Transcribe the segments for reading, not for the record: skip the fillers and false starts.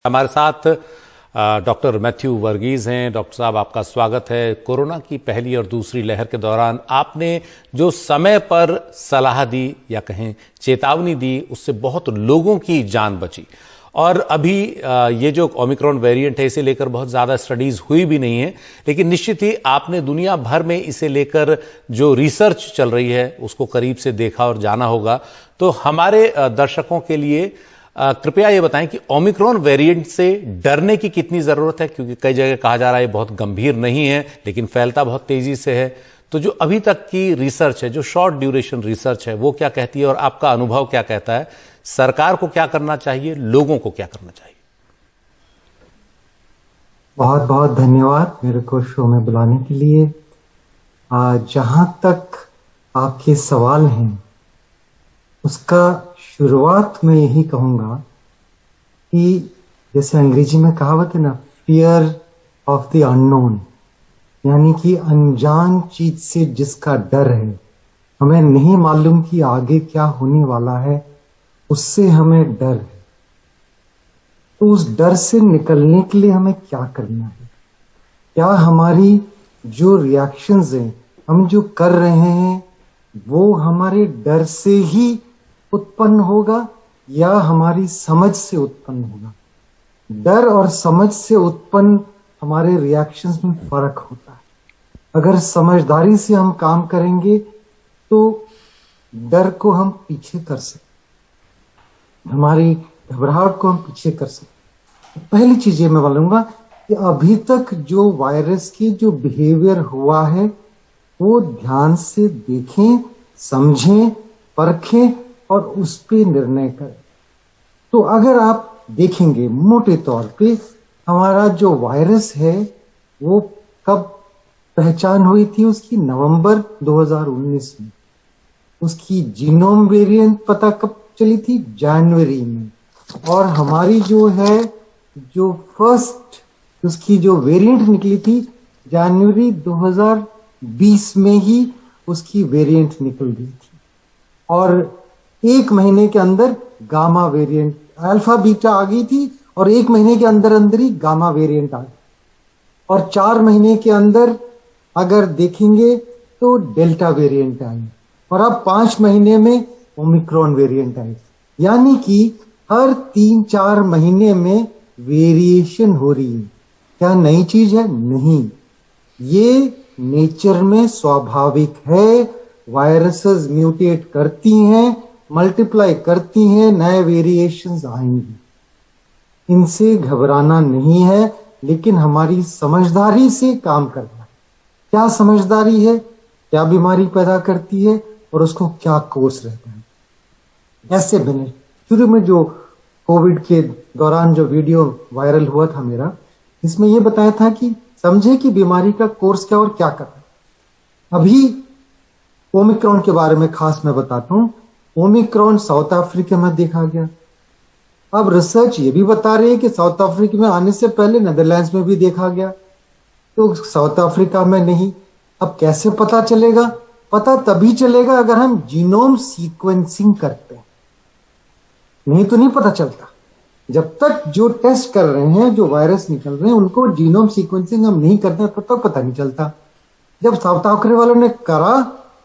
हमारे साथ doctor Matthew Verghese हैं। डॉक्टर साहब, आपका स्वागत है। कोरोना की पहली और दूसरी लहर के दौरान आपने जो समय पर सलाह दी या कहें चेतावनी दी, उससे बहुत लोगों की जान बची। और अभी ये जो ओमिक्रॉन वेरिएंट है, इसे लेकर बहुत ज़्यादा स्टडीज़ हुई भी नहीं है, लेकिन निश्चित ही आपने दुनिया भर में इसे लेकर जो रिसर्च चल रही है उसको करीब से देखा और जाना होगा। तो हमारे दर्शकों के लिए कृपया ये बताएं कि ओमिक्रॉन वेरिएंट से डरने की कितनी जरूरत है, क्योंकि कई जगह कहा जा रहा है ये बहुत गंभीर नहीं है लेकिन फैलता बहुत तेजी से है। तो जो अभी तक की रिसर्च है, जो शॉर्ट ड्यूरेशन रिसर्च है, वो क्या कहती है और आपका अनुभव क्या कहता है? सरकार को क्या करना चाहिए, लोगों को क्या करना चाहिए? बहुत बहुत धन्यवाद मेरे को शो में बुलाने के लिए। जहां तक आपके सवाल हैं उसका शुरुआत में यही कहूंगा कि जैसे अंग्रेजी में कहावत है ना, फियर ऑफ द अननोन, यानी कि अनजान चीज से जिसका डर है, हमें नहीं मालूम कि आगे क्या होने वाला है, उससे हमें डर है। तो उस डर से निकलने के लिए हमें क्या करना है? क्या हमारी जो रिएक्शंस हैं, हम जो कर रहे हैं, वो हमारे डर से ही उत्पन्न होगा या हमारी समझ से उत्पन्न होगा? डर और समझ से उत्पन्न हमारे रिएक्शंस में फर्क होता है। अगर समझदारी से हम काम करेंगे तो डर को हम पीछे कर सकते, हमारी घबराहट को हम पीछे कर सकते। पहली चीज ये मैं बोलूंगा कि अभी तक जो वायरस की जो बिहेवियर हुआ है वो ध्यान से देखें, समझें, परखें और उस पे निर्णय करें। तो अगर आप देखेंगे मोटे तौर पे हमारा जो वायरस है वो कब पहचान हुई थी उसकी? नवंबर 2019 में। उसकी जीनोम वेरिएंट पता कब चली थी? जनवरी में। और हमारी जो है जो फर्स्ट उसकी जो वेरिएंट निकली थी जनवरी 2020 में ही उसकी वेरिएंट निकल गई थी। और एक महीने के अंदर गामा वेरिएंट, अल्फा बीटा आ गई थी और एक महीने के अंदर अंदर ही गामा वेरिएंट आ गई। और 4 महीने के अंदर अगर देखेंगे तो डेल्टा वेरिएंट आई और अब 5 महीने में ओमिक्रॉन वेरिएंट आई। यानी कि हर 3-4 महीने में वेरिएशन हो रही है। क्या नई चीज है? नहीं, ये नेचर में स्वाभाविक है। वायरसेस म्यूटेट करती हैं, मल्टीप्लाई करती हैं, नए वेरिएशंस आएंगे। इनसे घबराना नहीं है, लेकिन हमारी समझदारी से काम करना है। क्या समझदारी है? क्या बीमारी पैदा करती है और उसको क्या कोर्स रहता है। ऐसे मैंने शुरू में जो कोविड के दौरान जो वीडियो वायरल हुआ था मेरा, इसमें यह बताया था कि समझे कि बीमारी का कोर्स क्या और क्या करना। अभी ओमिक्रॉन के बारे में खास मैं बताता हूं। ओमिक्रॉन साउथ अफ्रीका में देखा गया। अब रिसर्च ये भी बता रही है कि साउथ अफ्रीका में आने से पहले नेदरलैंड्स में भी देखा गया, तो साउथ अफ्रीका में नहीं। अब कैसे पता चलेगा? पता तभी चलेगा अगर हम जीनोम सीक्वेंसिंग करते हैं, नहीं तो नहीं पता चलता। जब तक जो टेस्ट कर रहे हैं, जो वायरस निकल रहे हैं, उनको जीनोम सीक्वेंसिंग हम नहीं करते तब तक पता नहीं चलता। जब साउथ अफ्रीका वालों ने करा,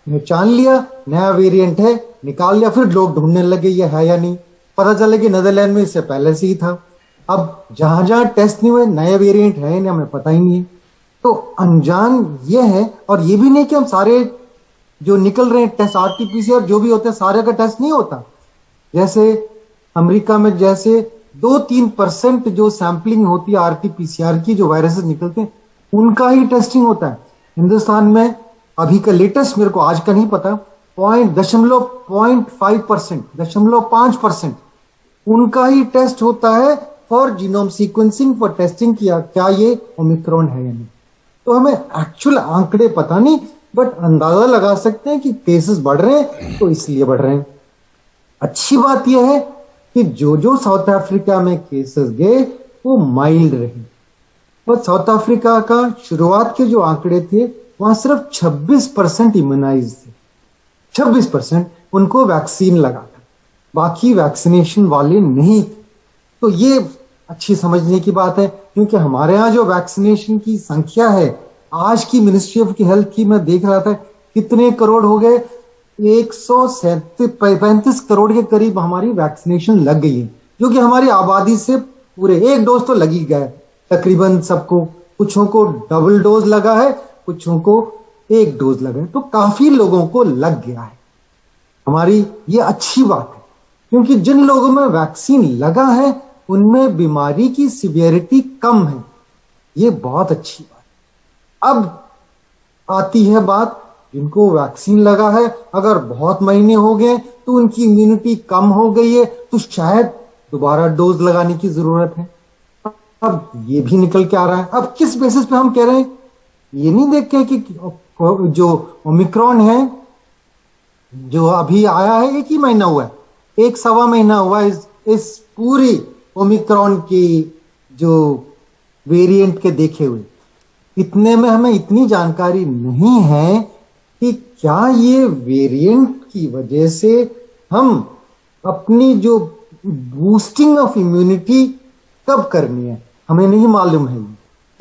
पहचान लिया नया वेरिएंट है, निकाल लिया, फिर लोग ढूंढने लगे ये है या नहीं। पता चला कि नेदरलैंड में इससे पहले से ही था। अब जहां जहां टेस्ट नहीं हुए, नया वेरिएंट है नहीं, हमें पता ही नहीं है। तो अनजान ये है। और ये भी नहीं कि हम सारे जो निकल रहे हैं टेस्ट, आरटीपीसीआर जो भी होते हैं, सारे का टेस्ट नहीं होता। जैसे अमेरिका में जैसे 2-3% जो सैंपलिंग होती है आरटीपीसीआर की, जो वायरसेस निकलते हैं उनका ही टेस्टिंग होता है। हिंदुस्तान में अभी का लेटेस्ट मेरे को आज का नहीं पता, 0.5% उनका ही टेस्ट होता है for genome sequencing, for testing किया क्या ये ओमिक्रॉन है या नहीं। तो हमें एक्चुअल आंकड़े पता नहीं, बट अंदाजा लगा सकते हैं कि केसेस बढ़ रहे हैं तो इसलिए बढ़ रहे हैं। अच्छी बात यह है कि जो जो साउथ अफ्रीका में केसेस गए वो माइल्ड रहे। और साउथ अफ्रीका का शुरुआत के जो आंकड़े थे वहां सिर्फ 26% इम्यूनाइज थे। 26% उनको वैक्सीन लगा था, बाकी वैक्सीनेशन वाले नहीं थे। तो ये अच्छी समझने की बात है, क्योंकि हमारे यहाँ जो वैक्सीनेशन की संख्या है, आज की मिनिस्ट्री ऑफ हेल्थ की मैं देख रहा था कितने करोड़ हो गए, 135 करोड़ के करीब हमारी वैक्सीनेशन लग गई है, जो कि हमारी आबादी से पूरे एक डोज तो लग ही गया है तकरीबन सबको। कुछों को डबल डोज लगा है, कुछों को एक डोज लगा है, तो काफी लोगों को लग गया है। हमारी ये अच्छी बात है, क्योंकि जिन लोगों में वैक्सीन लगा है उनमें बीमारी की सिवियरिटी कम है। ये बहुत अच्छी बात है। अब आती है बात, जिनको वैक्सीन लगा है अगर बहुत महीने हो गए तो उनकी इम्यूनिटी कम हो गई है, तो शायद दोबारा डोज लगाने की जरूरत है। अब ये भी निकल के आ रहा है। अब किस बेसिस पे हम कह रहे हैं, ये नहीं देख के कि जो ओमिक्रॉन है जो अभी आया है, एक ही महीना हुआ है, 1 सवा महीना हुआ है इस पूरी ओमिक्रॉन की जो वेरिएंट के देखे हुए, इतने में हमें इतनी जानकारी नहीं है कि क्या ये वेरिएंट की वजह से हम अपनी जो बूस्टिंग ऑफ इम्यूनिटी कब करनी है, हमें नहीं मालूम है।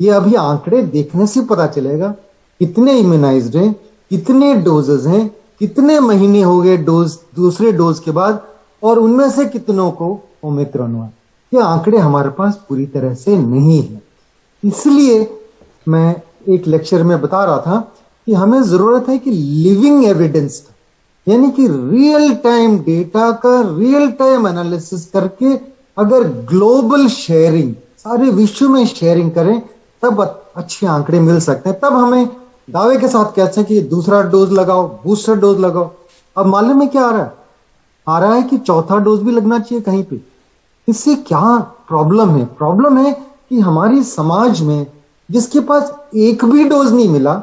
ये अभी आंकड़े देखने से पता चलेगा कितने इम्यूनाइज्ड हैं, कितने डोजेस हैं, कितने महीने हो गए डोज दूसरे डोज के बाद, और उनमें से कितनों को ओमिक्रॉन हुआ। ये आंकड़े हमारे पास पूरी तरह से नहीं है। इसलिए मैं एक लेक्चर में बता रहा था कि हमें जरूरत है कि लिविंग एविडेंस का, यानी कि रियल टाइम डेटा का रियल टाइम एनालिसिस करके अगर ग्लोबल शेयरिंग सारे विश्व में शेयरिंग करें तब अच्छे आंकड़े मिल सकते हैं। तब हमें दावे के साथ कह सकते हैं कि दूसरा डोज लगाओ, बूस्टर डोज लगाओ। अब मालूम है क्या आ रहा है? आ रहा है कि चौथा डोज भी लगना चाहिए कहीं पे। इससे क्या प्रॉब्लम है? प्रॉब्लम है कि हमारी समाज में जिसके पास एक भी डोज नहीं मिला,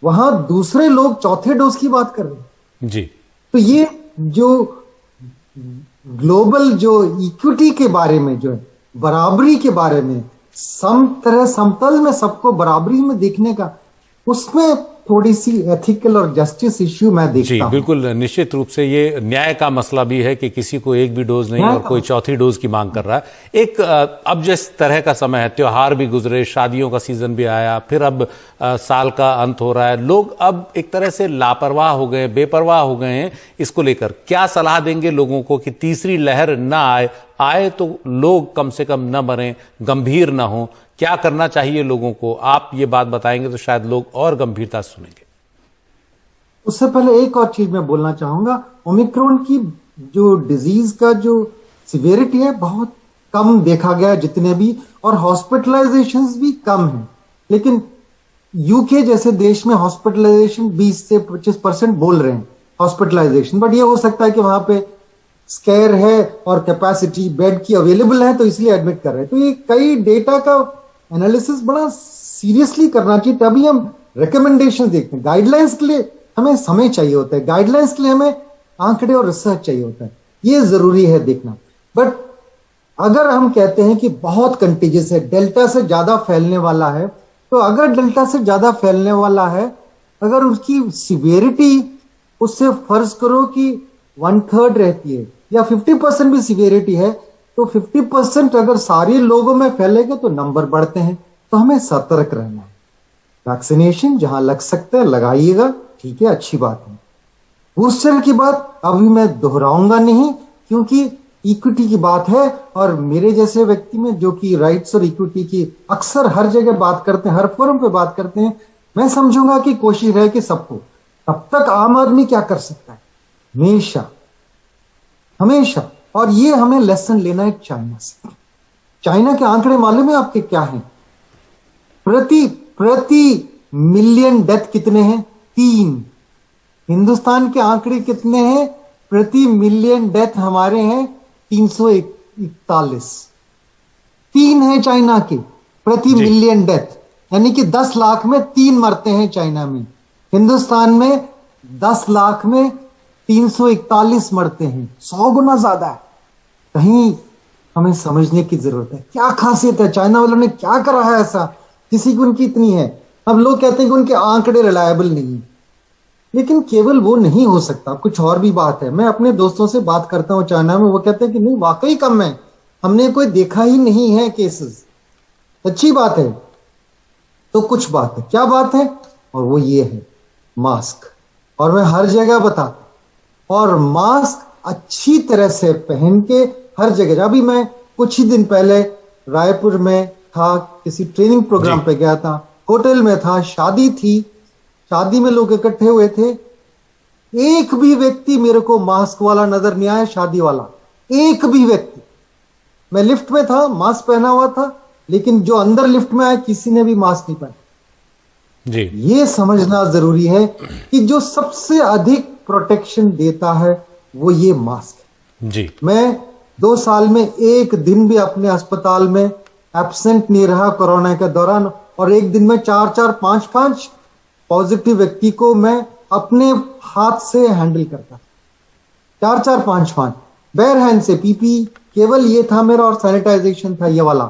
वहां दूसरे लोग चौथे डोज की बात कर रहे हैं जी। तो ये जो ग्लोबल जो इक्विटी के बारे में, जो है बराबरी के बारे में, समतल में सबको बराबरी में देखने का, उसमें थोड़ी सी एथिकल और जस्टिस इश्यू मैं देखता हूं। जी बिल्कुल, निश्चित रूप से ये न्याय का मसला भी है कि किसी को एक भी डोज नहीं और कोई चौथी डोज की मांग कर रहा है। एक अब जिस तरह का समय है, त्योहार भी गुजरे, शादियों का सीजन भी आया, फिर अब साल का अंत हो रहा है, लोग अब एक तरह से लापरवाह हो गए, बेपरवाह हो गए हैं इसको लेकर। क्या सलाह देंगे लोगों को कि तीसरी लहर ना आए तो लोग कम से कम न मरें, गंभीर ना हो? क्या करना चाहिए लोगों को? आप ये बात बताएंगे तो शायद लोग और गंभीरता से सुनेंगे। उससे पहले एक और चीज मैं बोलना चाहूंगा। ओमिक्रॉन की जो डिजीज का जो सिवियरिटी है बहुत कम देखा गया जितने भी, और हॉस्पिटलाइजेशंस भी कम है। लेकिन यूके जैसे देश में हॉस्पिटलाइजेशन 20 से 25% बोल रहे हैं हॉस्पिटलाइजेशन, बट ये हो सकता है कि वहां पे स्केयर है और कैपेसिटी बेड की अवेलेबल है तो इसलिए एडमिट कर रहे हैं। तो ये कई डेटा का एनालिसिस बड़ा सीरियसली करना चाहिए, तभी हम रिकमेंडेशन देखते हैं। गाइडलाइंस के लिए हमें समय चाहिए होता है, गाइडलाइंस के लिए हमें आंकड़े और रिसर्च चाहिए होता है, ये जरूरी है देखना। बट अगर हम कहते हैं कि बहुत कंटेजियस है, डेल्टा से ज्यादा फैलने वाला है, तो अगर डेल्टा से ज्यादा फैलने वाला है, अगर उसकी सिवियरिटी उससे फर्ज करो कि 1/3 रहती है या 50% भी सिवियरिटी है, तो 50% अगर सारे लोगों में फैलेगा तो नंबर बढ़ते हैं। तो हमें सतर्क रहना है। वैक्सीनेशन जहां लग सकता है लगाइएगा, ठीक है, अच्छी बात है। बूस्टर की बात अभी मैं दोहराऊंगा नहीं, क्योंकि इक्विटी की बात है, और मेरे जैसे व्यक्ति में जो कि राइट्स और इक्विटी की अक्सर हर जगह बात करते हैं, हर फोरम पे बात करते हैं, मैं समझूंगा कि कोशिश रहे कि सबको। तब तक आम आदमी क्या कर सकता है? हमेशा हमेशा, और ये हमें लेसन लेना है चाइना से। चाइना के आंकड़े मालूम है आपके क्या हैं? प्रति मिलियन डेथ कितने हैं? 3। हिंदुस्तान के आंकड़े कितने हैं? प्रति मिलियन डेथ हमारे हैं 341। 3 है चाइना के प्रति मिलियन डेथ, यानी कि 10 लाख में 3 मरते हैं चाइना में। हिंदुस्तान में 10 लाख में 341 मरते हैं, 100 गुना ज्यादा है। कहीं हमें समझने की जरूरत है क्या खासियत है, चाइना वालों ने क्या करा है ऐसा, किसी की उनकी इतनी है। अब लोग कहते हैं कि उनके आंकड़े रिलायबल नहीं है, लेकिन केवल वो नहीं हो सकता, कुछ और भी बात है। मैं अपने दोस्तों से बात करता हूं चाइना में, वो कहते हैं कि नहीं वाकई कम है, हमने कोई देखा ही नहीं है केसेस। अच्छी बात है। तो कुछ बात है, क्या बात है? और वो ये है मास्क। और मैं हर जगह बताता हूं, और मास्क अच्छी तरह से पहन के हर जगह। अभी मैं कुछ ही दिन पहले रायपुर में था, किसी ट्रेनिंग प्रोग्राम पे गया था, होटल में था, शादी थी, शादी में लोग इकट्ठे हुए थे। एक भी व्यक्ति मेरे को मास्क वाला नजर नहीं आया, शादी वाला एक भी व्यक्ति। मैं लिफ्ट में था, मास्क पहना हुआ था, लेकिन जो अंदर लिफ्ट में आया किसी ने भी मास्क नहीं पहना। जी, ये समझना जरूरी है कि जो सबसे अधिक प्रोटेक्शन देता है वो ये मास्क है। जी, मैं 2 साल में एक दिन भी अपने अस्पताल में एब्सेंट नहीं रहा कोरोना के दौरान, और एक दिन में 4-4, 5-5 पॉजिटिव व्यक्ति को मैं अपने हाथ से हैंडल करता। 4-4, 5-5 बेयर हैंड से। पीपी केवल ये था मेरा, और सैनिटाइजेशन था ये वाला।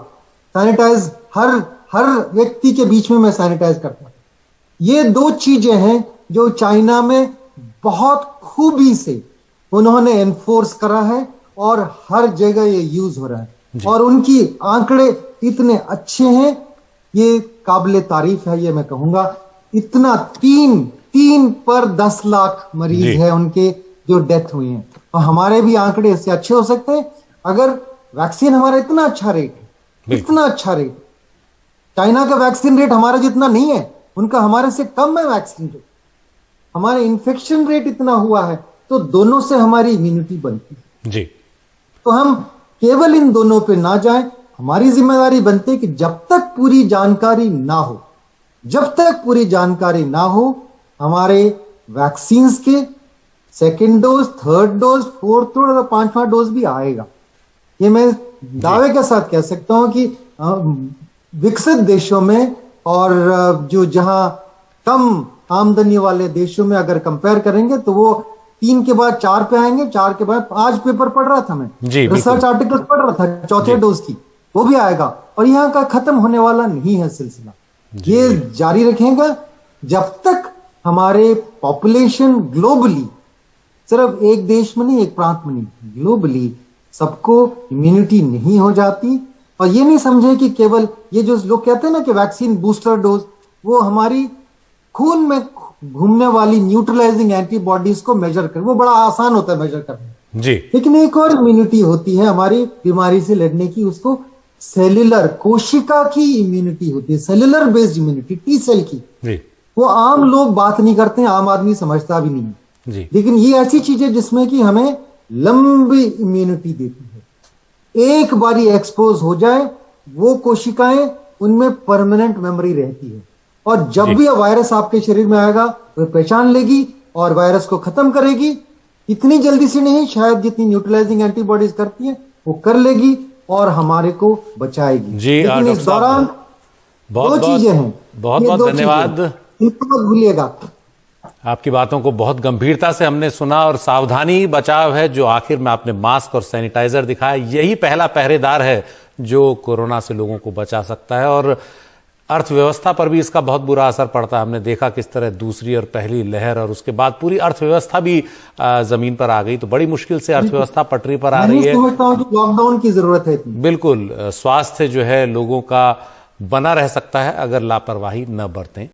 सैनिटाइज हर व्यक्ति के बीच में मैं सैनिटाइज करता। ये 2 चीजें हैं जो चाइना में बहुत खूबी से उन्होंने एनफोर्स करा है, और हर जगह ये यूज हो रहा है, और उनकी आंकड़े इतने अच्छे हैं, ये काबिले तारीफ है। ये मैं कहूंगा, इतना 3 पर 10 लाख मरीज है उनके जो डेथ हुई हैं। और हमारे भी आंकड़े इससे अच्छे हो सकते हैं अगर वैक्सीन हमारा इतना अच्छा रेट है, इतना अच्छा रेट। चाइना का वैक्सीन रेट हमारा जितना नहीं है, उनका हमारे से कम है वैक्सीन रेट। हमारे इन्फेक्शन रेट इतना हुआ है, तो दोनों से हमारी इम्यूनिटी बनती है। जी, तो हम केवल इन दोनों पे ना जाएं। हमारी जिम्मेदारी बनती है कि जब तक पूरी जानकारी ना हो, जब तक पूरी जानकारी ना हो, हमारे वैक्सीन्स के 2nd dose, 3rd dose, 4th dose और 5वां डोज भी आएगा। ये मैं दावे के साथ कह सकता हूं कि विकसित देशों में, और जो जहां कम आमदनी वाले देशों में अगर कंपेयर करेंगे, तो वो 3 के बाद 4 पे आएंगे, 4 के बाद। आज पेपर पढ़ रहा था मैं, रिसर्च आर्टिकल पढ़ रहा था 4थे डोज की, वो भी आएगा। और यहाँ का खत्म होने वाला नहीं है सिलसिला, ये जारी रखेगा जब तक हमारे पॉपुलेशन ग्लोबली, सिर्फ एक देश में नहीं, एक प्रांत में नहीं, ग्लोबली सबको इम्यूनिटी नहीं हो जाती। और ये नहीं समझे कि केवल ये जो लोग कहते हैं ना कि वैक्सीन बूस्टर डोज, वो हमारी खून में घूमने वाली न्यूट्रलाइजिंग एंटीबॉडीज को मेजर कर, वो बड़ा आसान होता है मेजर करना जी। लेकिन एक और इम्यूनिटी होती है हमारी बीमारी से लड़ने की, उसको सेल्यूलर, कोशिका की इम्यूनिटी होती है, cellular based immunity, T cell की जी, वो आम लोग बात नहीं करते हैं, आम आदमी समझता भी नहीं जी। लेकिन ये ऐसी चीज है जिसमें कि हमें लंबी इम्यूनिटी देती है। एक बारी एक्सपोज हो जाए वो कोशिकाएं, उनमें परमानेंट मेमोरी रहती है, और जब भी वायरस आपके शरीर में आएगा वो पहचान लेगी और वायरस को खत्म करेगी। इतनी जल्दी से नहीं, शायद जितनी न्यूट्रलाइजिंग एंटीबॉडीज करती है वो कर लेगी और हमारे को बचाएगी। जी, लेकिन इस दौरान दो चीजें हैं। बहुत बहुत धन्यवाद। इनको मत भूलिएगा। आपकी बातों को बहुत गंभीरता से हमने सुना, और सावधानी बचाव है जो आखिर में आपने मास्क और सैनिटाइजर दिखाया, यही पहला पहरेदार है जो कोरोना से लोगों को बचा सकता है। और अर्थव्यवस्था पर भी इसका बहुत बुरा असर पड़ता है। हमने देखा किस तरह दूसरी और पहली लहर और उसके बाद पूरी अर्थव्यवस्था भी जमीन पर आ गई, तो बड़ी मुश्किल से अर्थव्यवस्था पटरी पर आ रही है। मैं समझता हूं कि लॉकडाउन की जरूरत है। बिल्कुल, स्वास्थ्य जो है लोगों का बना रह सकता है अगर लापरवाही न बरतें।